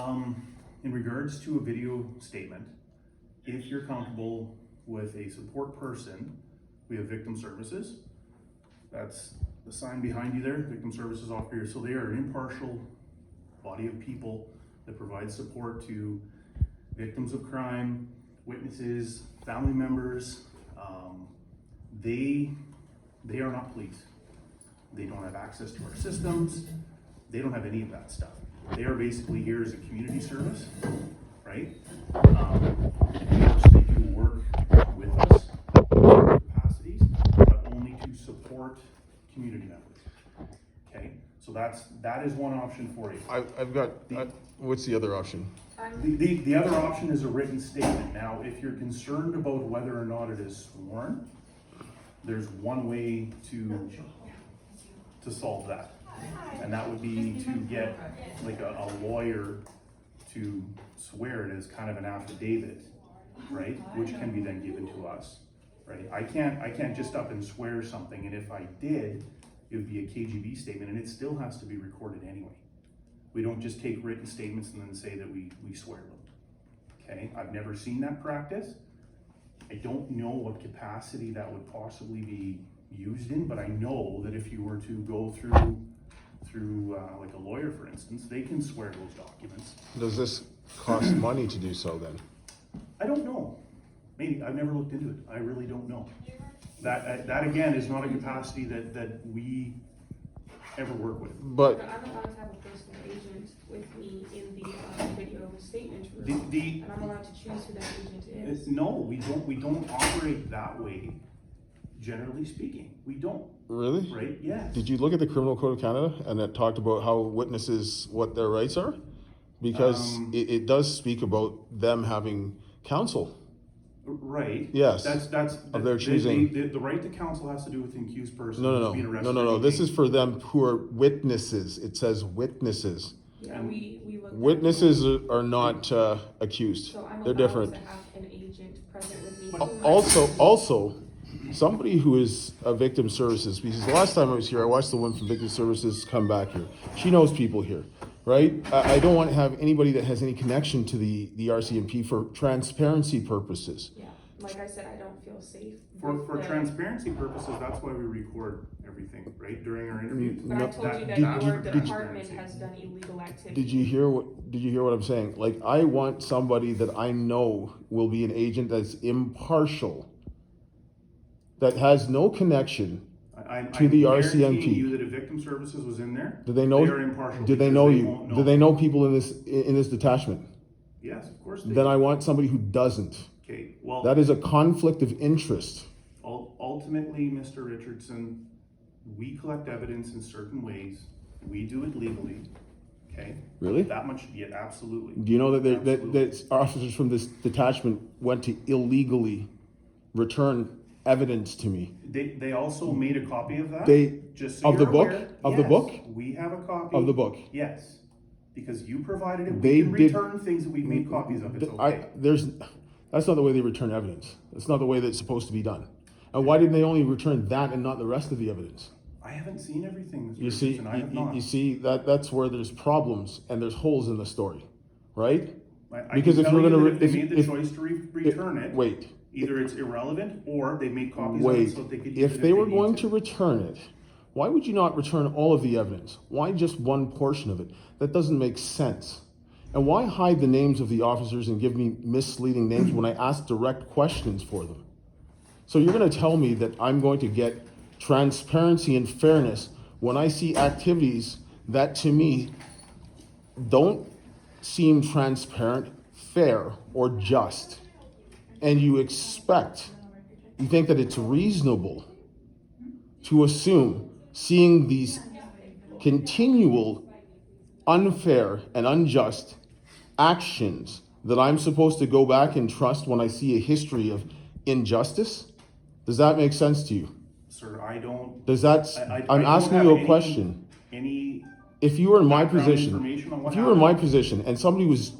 In regards to a video statement, if you're comfortable with a support person, we have victim services. That's the sign behind you there, victim services operator. So they are an impartial body of people that provide support to victims of crime, witnesses, family members. They are not police. They don't have access to our systems. They don't have any of that stuff. They are basically here as a community service, right? They do work with us in different capacities, but only to support community members. Okay, so that is one option for you. I've got, what's the other option? The other option is a written statement. Now, if you're concerned about whether or not it is sworn, there's one way to solve that. And that would be to get like a lawyer to swear it as kind of an affidavit, right? Which can be then given to us, right? I can't just up and swear something, and if I did, it would be a KGB statement, and it still has to be recorded anyway. We don't just take written statements and then say that we swear them, okay? I've never seen that practice. I don't know what capacity that would possibly be used in, but I know that if you were to go through like a lawyer, for instance, they can swear those documents. Does this cost money to do so then? I don't know. Maybe. I've never looked into it. I really don't know. That again is not a capacity that we ever work with. But I'm allowed to have a personal agent with me in the video statement room, and I'm allowed to choose who that agent is. No, we don't operate that way. Generally speaking, we don't. really? Right? Yes. Did you look at the Criminal Code of Canada and it talked about how witnesses, what their rights are? Because it does speak about them having counsel. Right. Yes. That's of their choosing. The right to counsel has to do with the accused person. No. Being arrested. No. This is for them who are witnesses. It says witnesses. Yeah, we look. Witnesses are not accused. So I'm They're allowed different. to have an agent present with me. Also, somebody who is a victim services, because the last time I was here, I watched the one from victim services come back here. She knows people here, right? I don't want to have anybody that has any connection to the RCMP for transparency purposes. Yeah, like I said, I don't feel safe. For transparency purposes, that's why we record everything, right, during our interviews. But I told you that your department has done illegal activity. Did you hear what I'm saying? Like, I want somebody that I know will be an agent that's impartial, that has no connection to the I'm RCMP. guaranteeing you that if victim services was in there, Do they know? they are impartial. Did they because know you? won't Do they know people in this detachment? Yes, of course they Then do. I want somebody who doesn't. Okay, well, That is a conflict of interest. ultimately, Mr. Richardson, we collect evidence in certain ways. We do it legally, okay? Really? That much, yeah, absolutely. Do you know that Absolutely. that officers from this detachment went to illegally return evidence to me? They also made a copy of that. They Just so of the you're book aware. of the Yes, book we have a copy of the book. Yes, because you provided it. They We can did- return things that we made copies of. It's okay. That's not the way they return evidence. That's not the way that's supposed to be done. And why didn't they only return that and not the rest of the evidence? I haven't seen everything, Mr. You see, Richardson. I have not. you see that's where there's problems and there's holes in the story, right? I because can if tell you're you gonna that if they made the if- choice to return it, Wait, either it's irrelevant or they made copies of it wait. so that they could use If it they were need going to return it, why would you not return all of the evidence? Why just one portion of it? That doesn't make sense. And why hide the names of the officers and give me misleading names when I ask direct questions for them? So you're going to tell me that I'm going to get transparency and fairness when I see activities that to me don't seem transparent, fair, or just. And you think that it's reasonable to assume, seeing these continual unfair and unjust actions, that I'm supposed to go back and trust when I see a history of injustice? Does that make sense to you? Sir, I don't. Does that? I I'm don't asking have you a any- question. Any If you were in my background position, information on what if you were in my happened? position and somebody was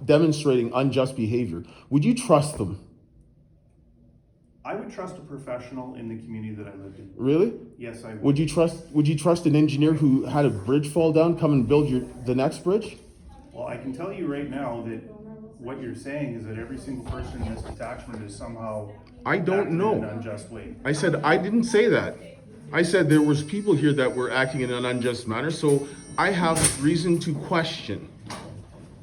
demonstrating unjust behavior, would you trust them? I would trust a professional in the community that I lived in. Really? Yes, I would. Would you trust an engineer who had a bridge fall down come and build the next bridge? Well, I can tell you right now that what you're saying is that every single person in this detachment is somehow I don't acting know. in an unjust way. I said, I didn't say that. I said there was people here that were acting in an unjust manner, so I have reason to question.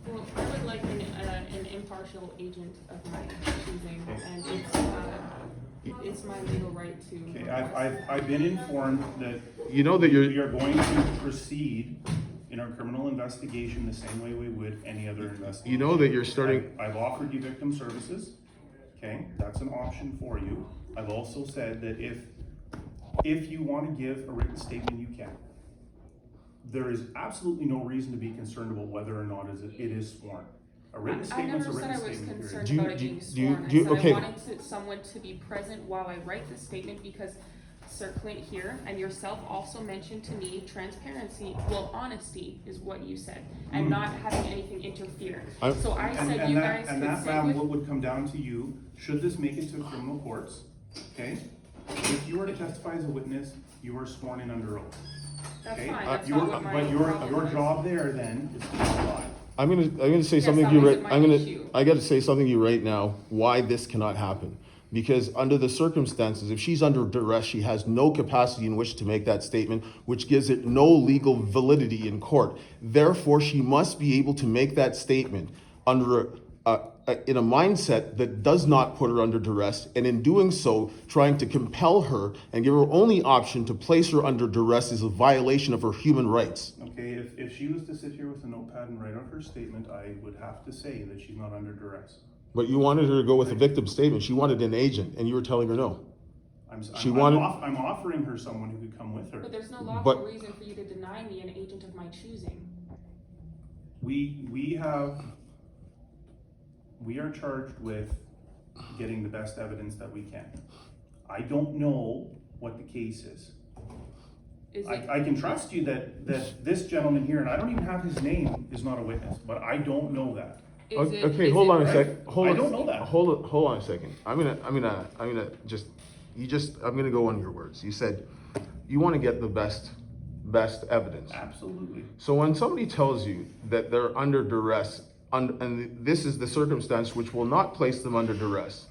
Well, I would like an impartial agent of my choosing, and it's my legal right to. Okay, I've been informed that You know that we are going to proceed in our criminal investigation the same way we would any other investigation. You know that you're starting. I've offered you victim services. Okay, that's an option for you. I've also said that if you want to give a written statement, you can. There is absolutely no reason to be concerned about whether or not it is sworn. A written statement's a written I never said I statement. was concerned period. about it being do you- sworn. do you- I said okay. I wanted someone to be present while I write the statement because Sir Clint here and yourself also mentioned to me transparency, well, honesty is what you said, and not having anything interfere. So I said you guys And could that, sit ma'am, with. what would come down to you, should this make it to criminal courts, okay? If you were to testify as a witness, you are sworn in under oath. That's Okay? fine, that's Your- not what my But problem your was. job there then is to not lie. I'm gonna say Yes, something that to you wasn't right. my issue. I gotta say something to you right now. Why this cannot happen? Because under the circumstances, if she's under duress, she has no capacity in which to make that statement, which gives it no legal validity in court. Therefore, she must be able to make that statement under in a mindset that does not put her under duress, and in doing so, trying to compel her and give her only option to place her under duress is a violation of her human rights. Okay, if she was to sit here with a notepad and write out her statement, I would have to say that she's not under duress. But you wanted her to go with a victim statement. She wanted an agent, and you were telling her no. I'm offering her someone who could come with her. But there's no lawful But- reason for you to deny me an agent of my choosing. We are charged with getting the best evidence that we can. I don't know what the case is. Is it? I can trust you that this gentleman here, and I don't even have his name, is not a witness, but I don't know that. Okay, hold on a sec. Hold I on. don't know that. Hold on a second. I'm gonna go on your words. You said you want to get the best evidence. Absolutely. So when somebody tells you that they're under duress, and this is the circumstance which will not place them under duress,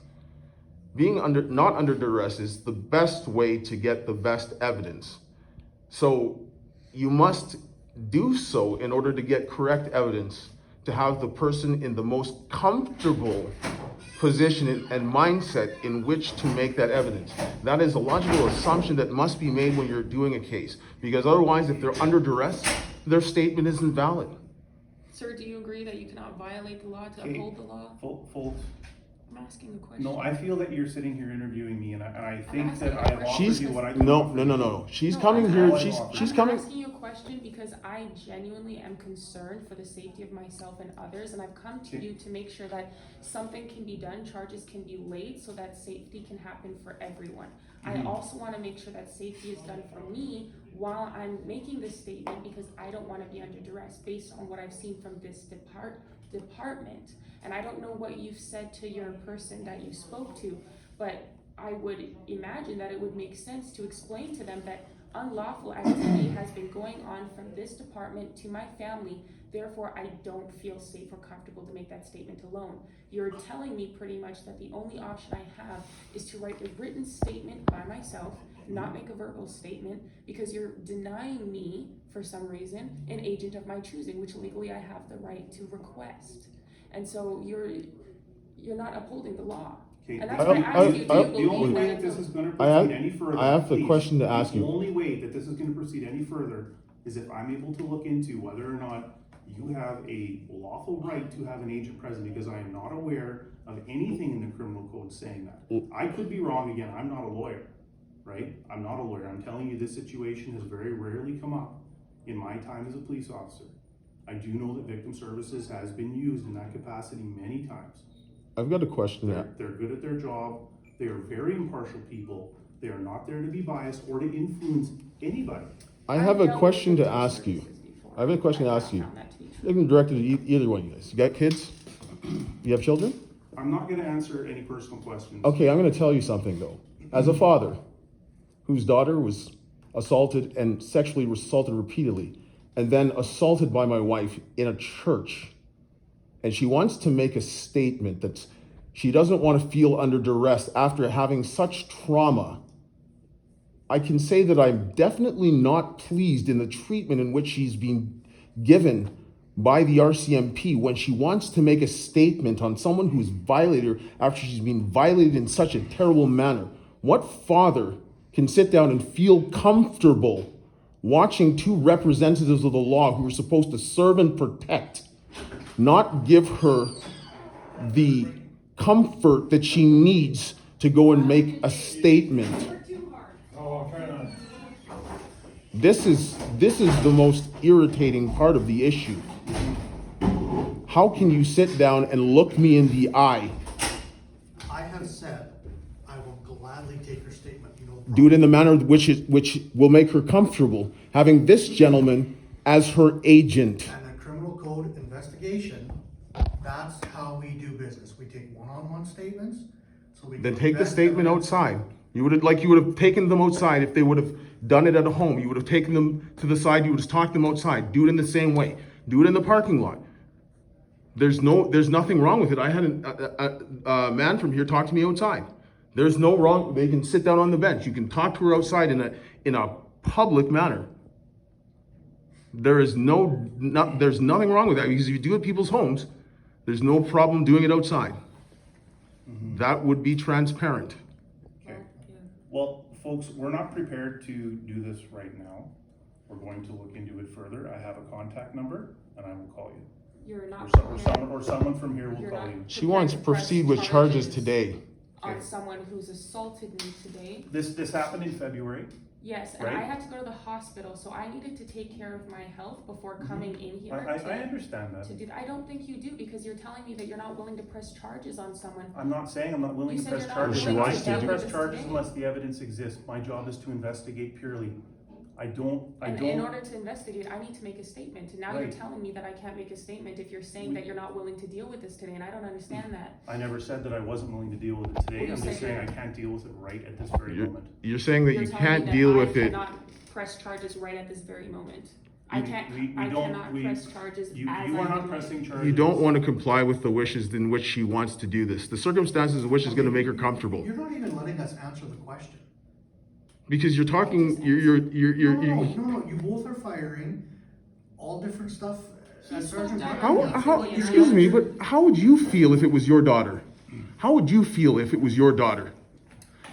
being not under duress is the best way to get the best evidence. So you must do so in order to get correct evidence, to have the person in the most comfortable position and mindset in which to make that evidence. That is a logical assumption that must be made when you're doing a case, because otherwise, if they're under duress, their statement is invalid. Sir, do you agree that you cannot violate the law to Okay. uphold the law? Full. I'm asking a question. No, I feel that you're sitting here interviewing me, and I think asking that you a I have question. offered She's you what I can no. offer you. She's No, coming I'm here. asking- She's I'm coming. asking you a question because I genuinely am concerned for the safety of myself and others, and I've come to Okay. you to make sure that something can be done, charges can be laid, so that safety can happen for everyone. I also want to make sure that safety is done for me while I'm making this statement, because I don't want to be under duress based on what I've seen from this department. And I don't know what you've said to your person that you spoke to, but I would imagine that it would make sense to explain to them that unlawful activity has been going on from this department to my family. Therefore, I don't feel safe or comfortable to make that statement alone. You're telling me pretty much that the only option I have is to write a written statement by myself, not make a verbal statement, because you're denying me, for some reason, an agent of my choosing, which legally I have the right to request. And so you're not upholding the law. Okay. And that's why I asked you, do you The only believe way that that this is gonna I have- proceed any further. I have the please, question to ask you. The only way that this is gonna proceed any further is if I'm able to look into whether or not you have a lawful right to have an agent present, because I am not aware of anything in the criminal code saying that. I could be wrong again, I'm not a lawyer, right? I'm not a lawyer, I'm telling you this situation has very rarely come up in my time as a police officer. I do know that victim services has been used in that capacity many times. I've got a question. They're good at their job. They are very impartial people. They are not there to be biased or to influence anybody. I have a dealt question with to victim ask you. services before. I have a question to I ask you. found that to be true. You can direct it to either one of you guys. You got kids? You have children? I'm not going to answer any personal questions. Okay, I'm going to tell you something though. As a father whose daughter was assaulted and sexually assaulted repeatedly, and then assaulted by my wife in a church and she wants to make a statement that she doesn't want to feel under duress after having such trauma, I can say that I'm definitely not pleased in the treatment in which she's been given by the RCMP when she wants to make a statement on someone who's violated her after she's been violated in such a terrible manner. What father can sit down and feel comfortable watching two representatives of the law who are supposed to serve and protect not give her the comfort that she needs to go and make a statement? This is the most irritating part of the issue. How can you sit down and look me in the eye? I have said I will gladly take her statement. Do it in the manner which will make her comfortable, having this gentleman as her agent. And the criminal code investigation, that's how we do business. We take one-on-one statements. So we Then can take the vet statement evidence. outside. You would have taken them outside if they would have done it at home. You would have taken them to the side. You would have talked them outside. Do it in the same way. Do it in the parking lot. There's nothing wrong with it. I had a man from here talk to me outside. There's no wrong. They can sit down on the bench. You can talk to her outside in a public manner. There's nothing wrong with that, because if you do it at people's homes, there's no problem doing it outside. That would be transparent. Okay. Well, folks, we're not prepared to do this right now. We're going to look into it further. I have a contact number, and I will call you. You're not Or someone from here will You're call not- you. She wants to proceed with charges today. on someone who's assaulted me today. This happened in February. Yes, and Right. I had to go to the hospital, so I needed to take care of my health before coming in here I understand that. to do that. I don't think you do, because you're telling me that you're not willing to press charges on someone. I'm not saying I'm not willing You to said press you're not charges. willing I to can't do press this charges today. unless the evidence exists. My job is to investigate purely. I don't. And in order to investigate, I need to make a statement, and now you're Right. telling me that I can't make a statement if you're saying that you're not willing to deal with this today, and I don't understand that. I never said that I wasn't willing to deal with it today. Well, you I'm just said saying I you're- can't deal with it right at this very moment. You're saying that You're you telling me can't that deal I with it. cannot press charges right at this very moment. I We don't- cannot we- press charges You as are I'm not doing pressing it. charges. You don't want to comply with the wishes in which she wants to do this. The circumstances in which is going to make her comfortable. You're not even letting us answer the question. Because you're talking, No, you both are firing all different stuff. He at spoke Sergeant directly Brown. how, to me. excuse me, but how would you feel if it was your daughter? How would you feel if it was your daughter?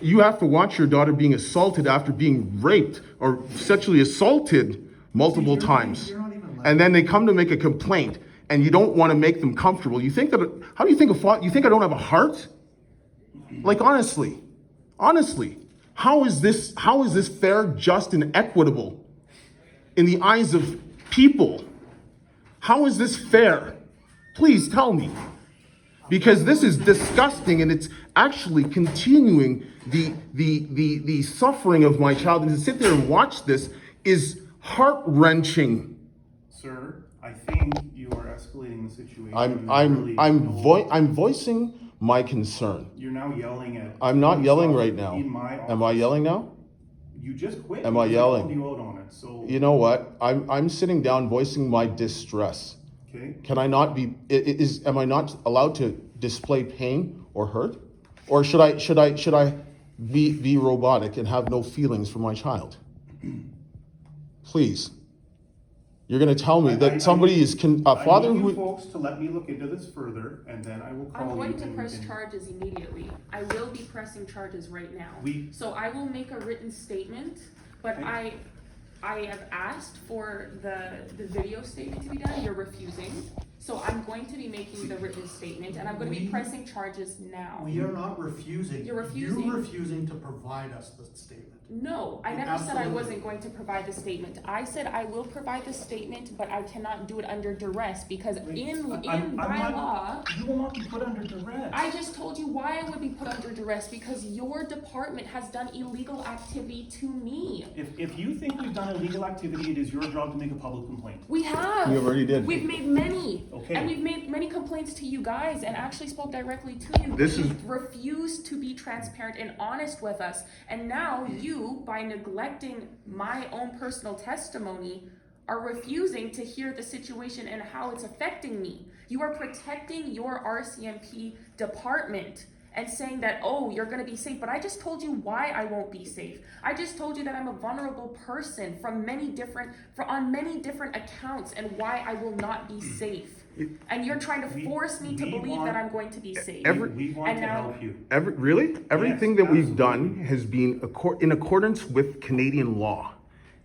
You have to watch your daughter being assaulted after being raped or sexually assaulted multiple times. You're not even letting- And then they come to make a complaint and you don't want to make them comfortable. You think that, how do you think you think I don't have a heart? Like, honestly, how is this fair, just, and equitable in the eyes of people? How is this fair? Please tell me. Because this is disgusting, and it's actually continuing the suffering of my child. And to sit there and watch this is heart-wrenching. Sir, I think you are escalating the situation. I'm voicing my concern. You're now yelling at. I'm not yelling right now. In my Am I office. yelling now? You just quit. Am I because yelling? called you out on it, so. You know what? I'm sitting down voicing my distress. Okay. Can I not be? Am I not allowed to display pain or hurt, or should I be robotic and have no feelings for my child? Please, you're going to tell me that somebody is a father I need you who. folks to let me look into this further, and then I will call you. I'm going to and we press can- charges immediately. I will be pressing charges right now. So I will make a written statement, but Okay. I have asked for the video statement to be done. You're refusing. So I'm going to be making the written statement, and I'm going to be pressing charges now. We are not refusing. You're refusing. You're refusing to provide us the statement. No, I never said I Absolutely. wasn't going to provide the statement. I said I will provide the statement, but I cannot do it under duress, because in I'm by not- law, You will not be put under duress. I just told you why I would be put under duress, because your department has done illegal activity to me. If you think we've done illegal activity, it is your job to make a public complaint. We have. We already did. We've made many. Okay. And we've made many complaints to you guys, and actually spoke directly to you. This But is- you refused to be transparent and honest with us. And now you, by neglecting my own personal testimony, are refusing to hear the situation and how it's affecting me. You are protecting your RCMP department and saying that, oh, you're gonna be safe, but I just told you why I won't be safe. I just told you that I'm a vulnerable person on many different accounts and why I will not be safe. And you're trying to force me to believe that I'm going to be safe. We want to help you. Everything Yes, that we've absolutely. done has been in accordance with Canadian law.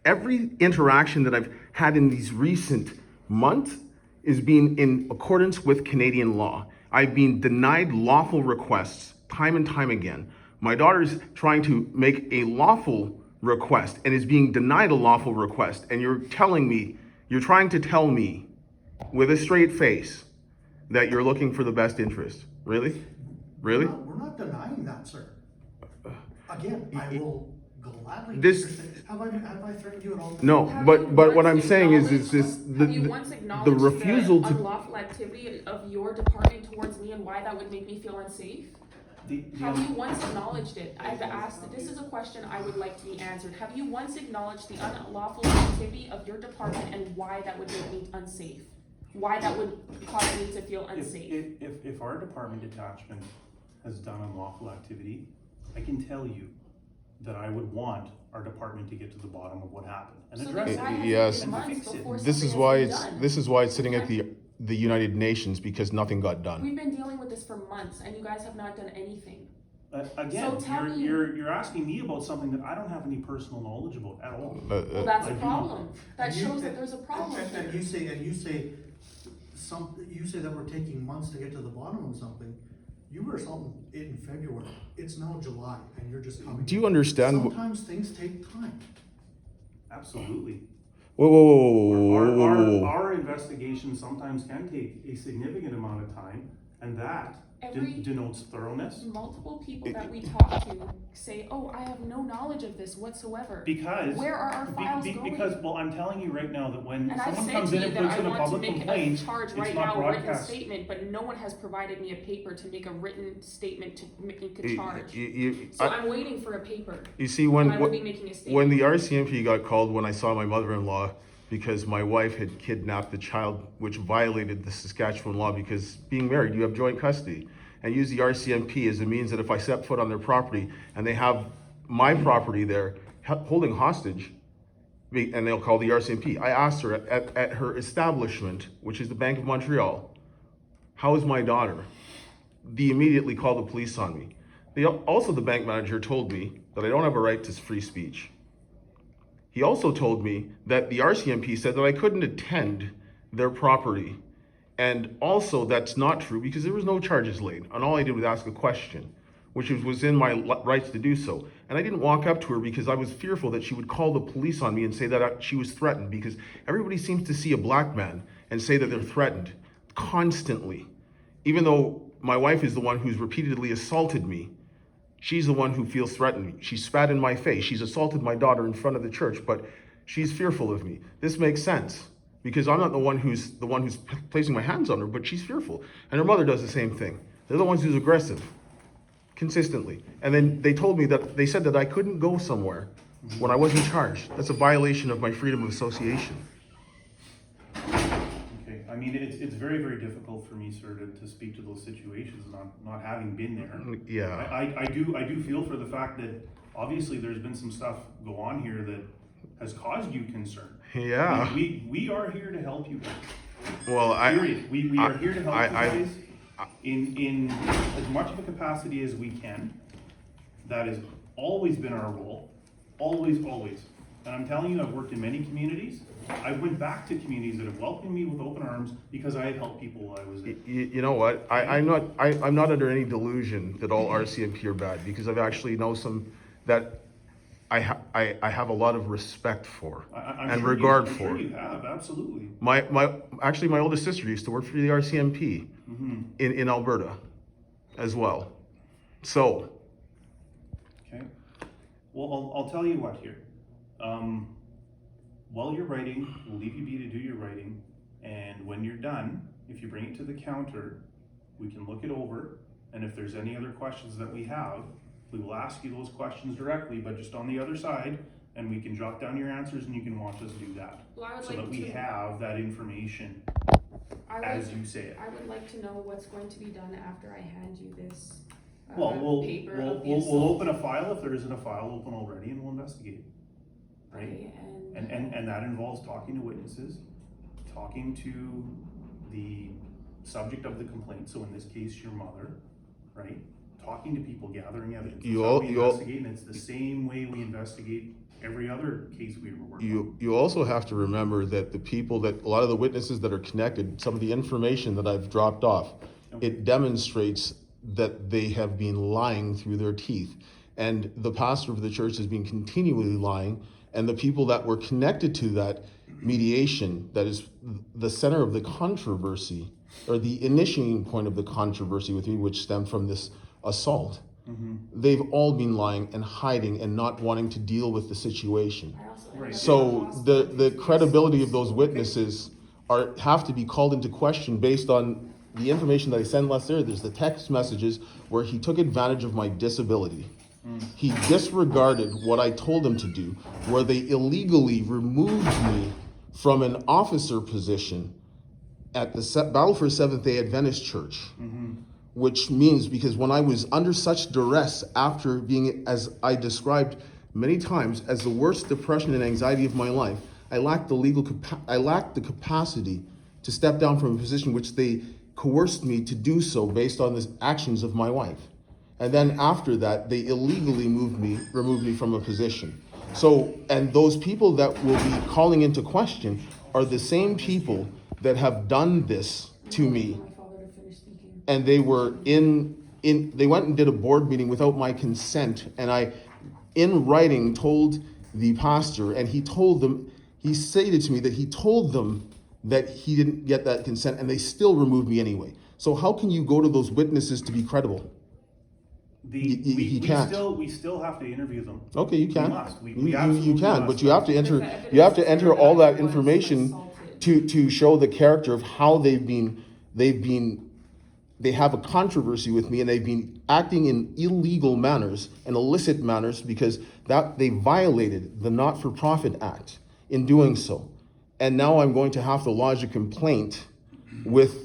Every interaction that I've had in these recent months is being in accordance with Canadian law. I've been denied lawful requests time and time again. My daughter's trying to make a lawful request and is being denied a lawful request. And you're trying to tell me with a straight face that you're looking for the best interest. Really? Really? We're not denying that, sir. Again, I will gladly. This- Have I threatened you at all? No, Have but you what once I'm saying is acknowledged- have you once the acknowledged refusal the to. unlawful activity of your department towards me and why that would make me feel unsafe? Have you once acknowledged it? I've asked, this is a question I would like to be answered. Have you once acknowledged the unlawful activity of your department and why that would make me unsafe? Why that would cause me to feel unsafe? If our department detachment has done unlawful activity, I can tell you that I would want our department to get to the bottom of what happened and So address then why it. has it Yes. been months Fix it. before This is something why has it's been done? sitting at the United Nations, because nothing got done. We've been dealing with this for months and you guys have not done anything. Again, So tell me- you're asking me about something that I don't have any personal knowledge about at all. Well, that's I a do problem. That And you- shows that there's a problem And here. you say that we're taking months to get to the bottom of something. You were something in February. It's now July, and you're just coming. Do you understand? Sometimes things take time. Absolutely. Whoa. Our investigation sometimes can take a significant amount of time, and that denotes thoroughness. Multiple people that we talk to say, oh, I have no knowledge of this whatsoever. Because Where are our files going? Because I'm telling you right now that when And I've someone said comes to in you and that puts I in a want to public make a complaint, charge it's right not now, a written broadcast. statement, but no one has provided me a paper to make a written statement to make a charge. You So I'm waiting for a paper. see, And I will be making a statement. when the RCMP got called, when I saw my mother-in-law, because my wife had kidnapped the child, which violated the Saskatchewan law, because being married, you have joint custody, and use the RCMP as a means that if I set foot on their property and they have my property there holding hostage, and they'll call the RCMP. I asked her at her establishment, which is the Bank of Montreal, how is my daughter? They immediately called the police on me. The bank manager told me that I don't have a right to free speech. He also told me that the RCMP said that I couldn't attend their property. And also that's not true because there was no charges laid. And all I did was ask a question, which was within my rights to do so. And I didn't walk up to her because I was fearful that she would call the police on me and say that she was threatened, because everybody seems to see a black man and say that they're threatened constantly. Even though my wife is the one who's repeatedly assaulted me, she's the one who feels threatened. She spat in my face. She's assaulted my daughter in front of the church, but she's fearful of me. This makes sense because I'm not the one who's placing my hands on her, but she's fearful. And her mother does the same thing. They're the ones who's aggressive consistently. And then they said that I couldn't go somewhere when I wasn't charged. That's a violation of my freedom of association. Okay, I mean, it's very, very difficult for me, sir, to speak to those situations, not having been there. Yeah. I do feel for the fact that obviously there's been some stuff go on here that has caused you concern. Yeah. We are here to help you. Well, Period. We are here to help you I- guys in as much of a capacity as we can. That has always been our role. Always, always. And I'm telling you, I've worked in many communities. I went back to communities that have welcomed me with open arms because I had helped people while I was there. You know what? I'm not under any delusion that all RCMP are bad, because I've actually know some that I have a lot of respect for I'm and sure regard I'm for. sure you have, absolutely. My oldest sister used to work for the RCMP in Alberta as well. So, Okay. Well, I'll tell you what here. While you're writing, we'll leave you be to do your writing. And when you're done, if you bring it to the counter, we can look it over. And if there's any other questions that we have, we will ask you those questions directly, but just on the other side. and we can jot down your answers and you can watch us do that. Well, I would So like that we to- have that information as you say it. I would like to know what's going to be done after I hand you this Well, paper we'll of the we'll assault. open a file if there isn't a file open already, and we'll investigate. Right? Okay, And that involves talking to witnesses, talking to the subject of the complaint, so in this case, your mother, right? Talking to people, gathering evidence. That's how we investigate, and it's the same way we investigate every other case we ever work on. You also have to remember that the people that, a lot of the witnesses that are connected, some of the information that I've dropped off, it demonstrates that they have been lying through their teeth. And the pastor of the church has been continually lying, and the people that were connected to that mediation, that is the center of the controversy, or the initiating point of the controversy with me, which stemmed from this assault, they've all been lying and hiding and not wanting to deal with the situation. I also Right. So the credibility of those witnesses have to be called into question based on the information that I sent last year. There's the text messages where he took advantage of my disability. He disregarded what I told him to do, where they illegally removed me from an officer position at the Battlefords Seventh-day Adventist Church. Which means, because when I was under such duress after being, as I described many times, as the worst depression and anxiety of my life, I lacked the capacity to step down from a position which they coerced me to do so based on the actions of my wife. And then after that, they illegally removed me from a position. So, and those people that will be calling into question are the same people that have done this to me. And they were they went and did a board meeting without my consent, and I, in writing, told the pastor, and he stated to me that he told them that he didn't get that consent, and they still removed me anyway. So how can you go to those witnesses to be credible? We can't. still have to interview them. Okay, you can. We must. We You absolutely can, must. but you have to enter all that information to show the character of how they have a controversy with me, and they've been acting in illegal manners and illicit manners, because that they violated the Not-for-Profit Act in doing so. And now I'm going to have to lodge a complaint with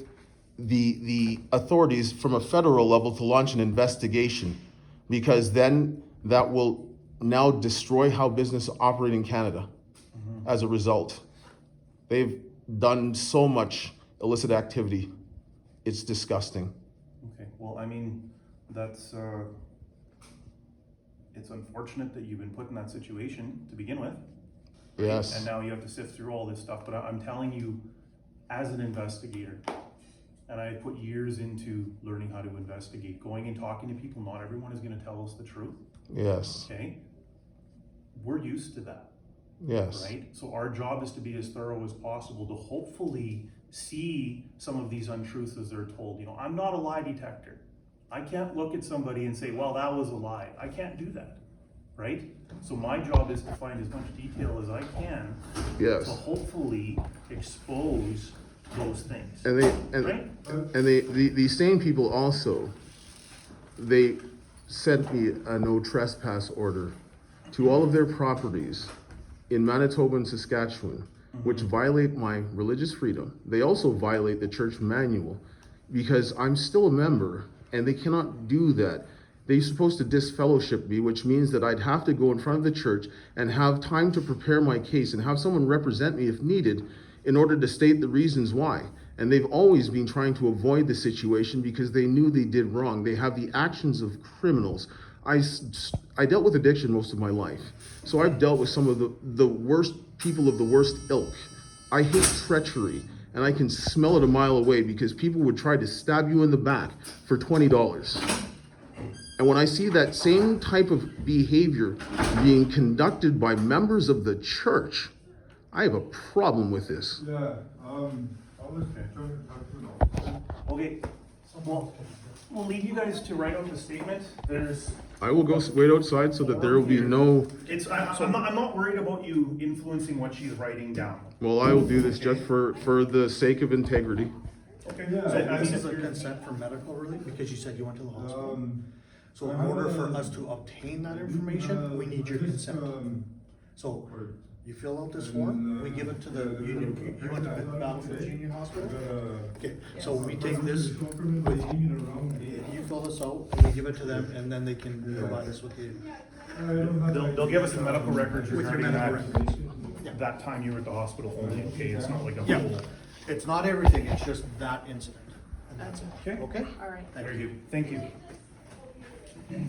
the authorities from a federal level to launch an investigation, because then that will now destroy how business operate in Canada as a result. They've done so much illicit activity. It's disgusting. Okay, well, I mean, that's, it's unfortunate that you've been put in that situation to begin with. Yes. And now you have to sift through all this stuff, but I'm telling you, as an investigator, and I put years into learning how to investigate, going and talking to people, not everyone is gonna tell us the truth, Yes. okay? We're used to that, Yes. right? So our job is to be as thorough as possible to hopefully see some of these untruths as they're told. You know, I'm not a lie detector. I can't look at somebody and say, well, that was a lie. I can't do that, right? So my job is to find as much detail as I can Yes. to hopefully expose those things. And these same people also, they sent me a no trespass order to all of their properties in Manitoba and Saskatchewan, which violate my religious freedom. They also violate the church manual, because I'm still a member, and they cannot do that. They're supposed to disfellowship me, which means that I'd have to go in front of the church and have time to prepare my case and have someone represent me if needed in order to state the reasons why. And they've always been trying to avoid the situation because they knew they did wrong. They have the actions of criminals. I dealt with addiction most of my life, so I've dealt with some of the worst people of the worst ilk. I hate treachery, and I can smell it a mile away, because people would try to stab you in the back for $20. And when I see that same type of behavior being conducted by members of the church, I have a problem with this. Yeah, I was trying to talk to an officer. Okay, well, we'll leave you guys to write out the statement. I will go wait outside so that there will be no. I'm not worried about you influencing what she's writing down. Well, I will do this just for the sake of integrity. Okay. Yeah. So, I This mean, is if a you're- consent for medical relief, because you said you went to the hospital. Um, So in order for us to obtain that information, we need your consent. So, you fill out this form, we give it to the union, you went to Battlefords Union Hospital? Okay, so we take this, you fill this out, and we give it to them, and then they can provide us with the, They'll give us the medical records with your regarding medical that, records. Yeah. that time you were at the hospital only, okay, it's not like a Yeah, whole. it's not everything, it's just that incident, and that's it, Okay. okay? All right. Very good, thank you. Okay.